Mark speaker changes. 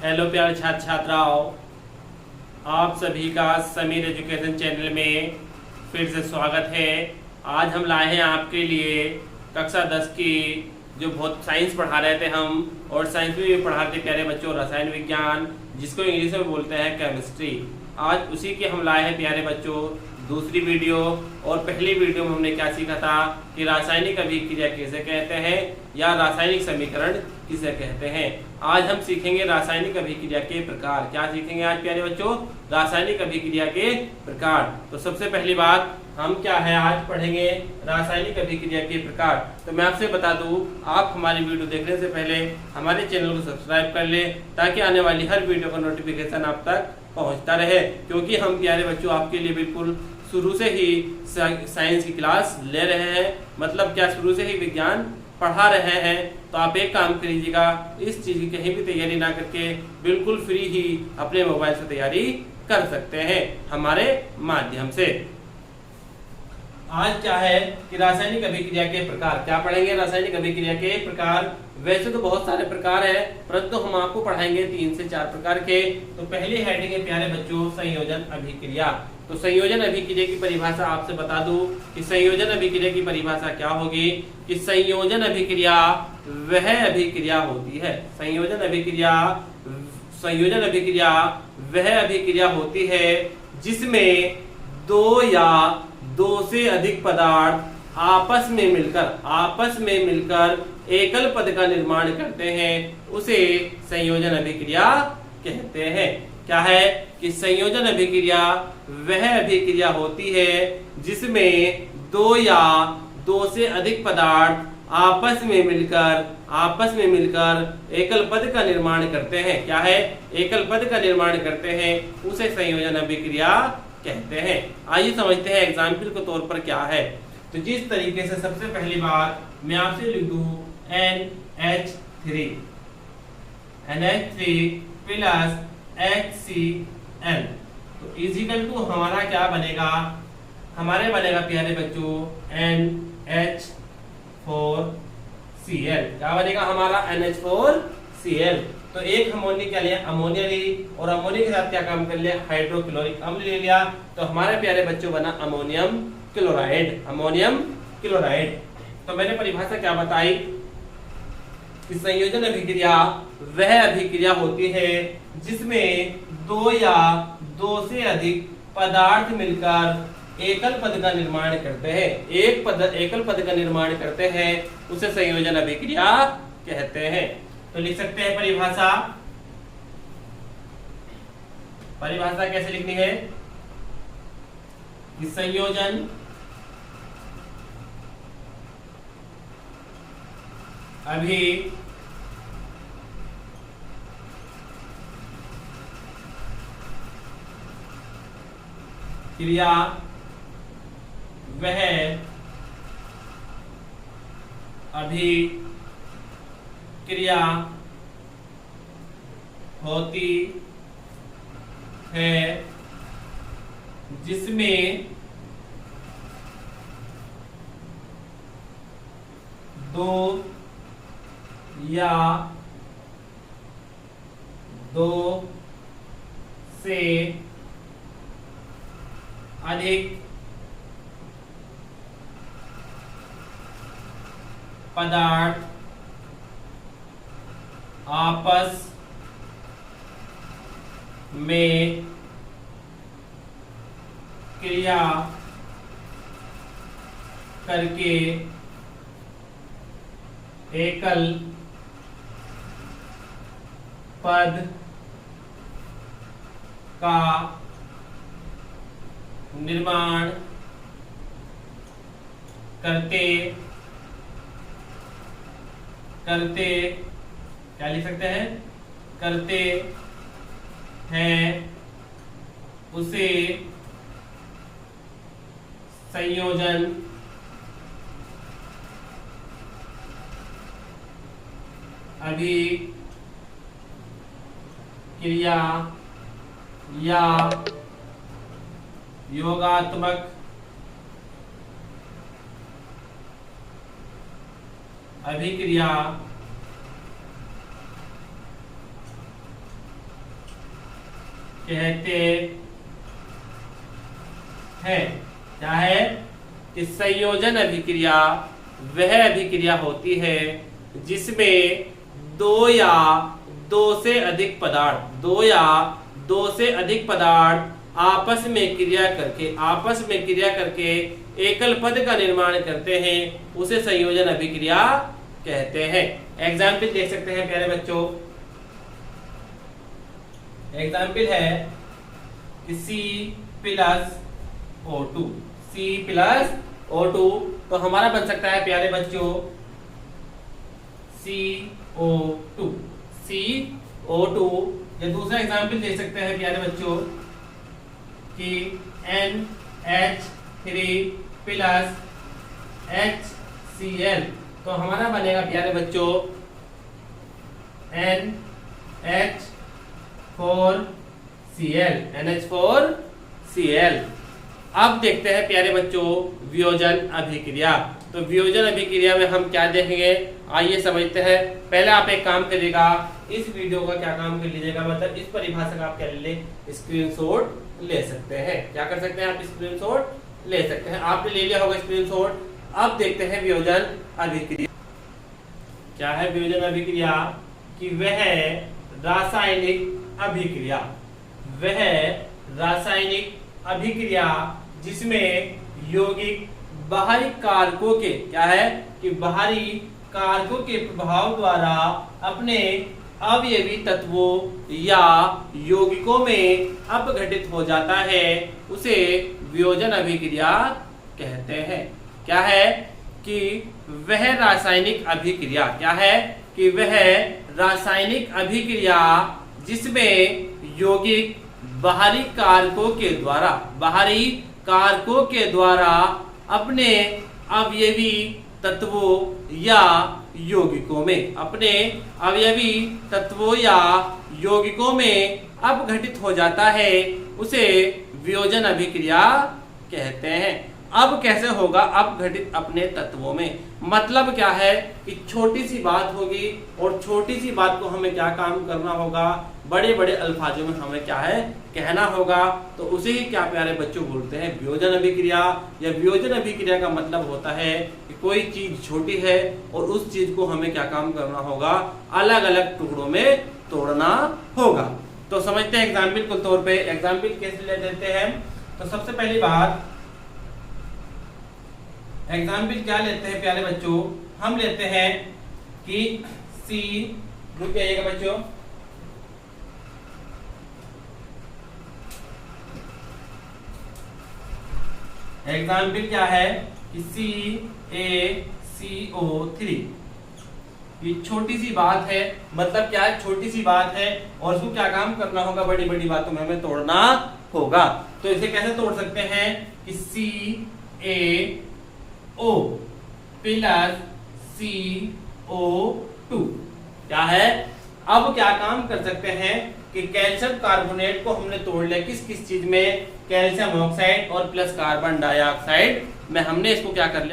Speaker 1: Hello प्यारे छात्र छात्राओं, आप सभी का समीर एजुकेशन चैनल में फिर से स्वागत है। आज हम लाए हैं आपके लिए कक्षा 10 की जो बहुत साइंस पढ़ा रहे थे हम, और साइंस में भी पढ़ा रहे थे प्यारे बच्चों रसायन विज्ञान, जिसको इंग्लिश में बोलते हैं केमिस्ट्री। आज उसी के हम लाए हैं प्यारे बच्चों दूसरी वीडियो। और पहली वीडियो में हमने क्या सीखा था कि रासायनिक अभिक्रिया किसे कहते हैं या रासायनिक समीकरण किसे कहते हैं। आज हम सीखेंगे रासायनिक अभिक्रिया के प्रकार। क्या सीखेंगे आज प्यारे बच्चों? रासायनिक अभिक्रिया के प्रकार। तो सबसे पहली बात हम क्या है आज पढ़ेंगे रासायनिक अभिक्रिया के प्रकार। तो मैं आपसे बता दूं, आप हमारी वीडियो देखने से पहले हमारे चैनल को सब्सक्राइब कर ले ताकि आने वाली हर वीडियो का नोटिफिकेशन आप तक पहुंचता रहे, क्योंकि हम प्यारे बच्चों आपके लिए बिल्कुल शुरू से ही साइंस की क्लास ले रहे हैं। मतलब क्या, शुरू से ही विज्ञान पढ़ा रहे हैं। तो आप एक काम करिएगा, इस चीज की कहीं भी तैयारी ना करके बिल्कुल फ्री ही अपने मोबाइल से तैयारी कर सकते हैं हमारे माध्यम से। आज क्या है कि रासायनिक अभिक्रिया के प्रकार क्या पढ़ेंगे। रासायनिक अभिक्रिया के प्रकार वैसे तो बहुत सारे प्रकार है, परंतु हम आपको पढ़ाएंगे 3 से 4 प्रकार के। तो पहली हेडिंग है प्यारे बच्चों संयोजन अभिक्रिया। तो संयोजन अभिक्रिया की परिभाषा आपसे बता दूं कि संयोजन अभिक्रिया की परिभाषा क्या होगी कि संयोजन अभिक्रिया वह अभिक्रिया होती है। संयोजन अभिक्रिया वह अभिक्रिया होती है जिसमें दो या दो से अधिक पदार्थ आपस में मिलकर एकल पद का निर्माण करते हैं, उसे संयोजन अभिक्रिया कहते हैं। क्या है कि संयोजन अभिक्रिया वह अभिक्रिया होती है जिसमें दो या दो से अधिक पदार्थ आपस में मिलकर एकल पद का निर्माण करते हैं। क्या है? एकल पद का निर्माण करते हैं, उसे संयोजन अभिक्रिया कहते हैं। आइए समझते हैं एग्जाम्पल के तौर पर क्या है। तो जिस तरीके से सबसे पहली बात मैं आपसे लिख दूं NH3 प्लस HCl, तो इजिकल टू हमारा क्या बनेगा? हमारे बनेगा प्यारे बच्चों NH4Cl। क्या बनेगा हमारा? NH4Cl। तो एक हमने क्या लिया? अमोनिया ली, और अमोनिया के साथ क्या काम कर लिया? हाइड्रोक्लोरिक अम्ल ले लिया। तो हमारे प्यारे बच्चों बना अमोनियम क्लोराइड। तो मैंने परिभाषा क्या बताई कि संयोजन अभिक्रिया वह अभिक्रिया होती है जिसमें दो या दो से अधिक पदार्थ मिलकर एकल पद का निर्माण करते हैं। एकल पद का निर्माण करते हैं, उसे संयोजन अभिक्रिया कहते हैं। तो लिख सकते हैं परिभाषा कैसे लिखनी है कि संयोजन अभिक्रिया वह अभिक्रिया होती है जिसमें दो या दो से अधिक पदार्थ आपस में क्रिया करके एकल पद का निर्माण करते क्या लिख सकते हैं? करते हैं, उसे संयोजन अभिक्रिया या योगात्मक अभिक्रिया कहते हैं। क्या है कि संयोजन अभिक्रिया वह अभिक्रिया होती है जिसमें दो या दो से अधिक पदार्थ आपस में क्रिया करके एकल पद का निर्माण करते हैं, उसे संयोजन अभिक्रिया कहते हैं। एग्जाम्पल देख सकते हैं प्यारे बच्चों। एग्जाम्पल है कि C+O2 तो हमारा बन सकता है प्यारे बच्चों CO2। या दूसरा एग्जाम्पल दे सकते हैं प्यारे बच्चों कि NH3+HCl तो हमारा बनेगा प्यारे बच्चों NH4Cl। अब देखते हैं प्यारे बच्चों वियोजन अभिक्रिया। तो वियोजन अभिक्रिया में हम क्या देखेंगे, आइए समझते हैं। पहले आप एक काम करिएगा, इस वीडियो का क्या काम कर लीजिएगा, मतलब इस परिभाषा का आप क्या ले स्क्रीनशॉट ले सकते हैं। क्या कर सकते हैं आप, स्क्रीनशॉट ले सकते हैं। आपने ले लिया होगा स्क्रीनशॉट। अब देखते हैं वियोजन अभिक्रिया। क्या है वियोजन अभिक्रिया कि वह रासायनिक अभिक्रिया जिसमें यौगिक बाहरी कारकों के बाहरी कारकों के प्रभाव द्वारा अपने अवयवी तत्वों या यौगिकों में अपघटित हो जाता है, उसे वियोजन अभिक्रिया कहते हैं। क्या है कि वह रासायनिक अभिक्रिया जिसमें यौगिक बाहरी कारकों के द्वारा अपने अवयवी तत्वों या यौगिकों में अपघटित हो जाता है, उसे वियोजन अभिक्रिया कहते हैं। अब कैसे होगा अपघटित अपने तत्वों में, मतलब क्या है कि छोटी सी बात होगी और छोटी सी बात को हमें क्या काम करना होगा, बड़े बड़े अल्फाजों में हमें क्या है कहना होगा। तो उसे ही क्या प्यारे बच्चों बोलते हैं वियोजन अभिक्रिया। या वियोजन अभिक्रिया का मतलब होता है कि कोई चीज छोटी है और उस चीज को हमें क्या काम करना होगा, अलग अलग टुकड़ों में तोड़ना होगा। तो समझते हैं एग्जाम्पल के तौर पे। एग्जाम्पल कैसे ले देते हैं, तो सबसे पहली बात एग्जाम्पल क्या लेते हैं प्यारे बच्चों, हम लेते हैं कि रुक जाइएगा बच्चों, एग्जाम्पल क्या है कि CaCO3। ये छोटी सी बात है, मतलब क्या है छोटी सी बात है और उसको क्या काम करना होगा, बड़ी बड़ी बातों में हमें तोड़ना होगा। तो इसे कैसे तोड़ सकते हैं कि CaO+CO2 क्या है। अब क्या काम कर सकते हैं कि कैल्शियम कार्बोनेट को हमने तोड़ लिया किस चीज में, कैल्शियम ऑक्साइड और प्लस कार्बन डाइऑक्साइड में हमने इसको क्या कर लिया।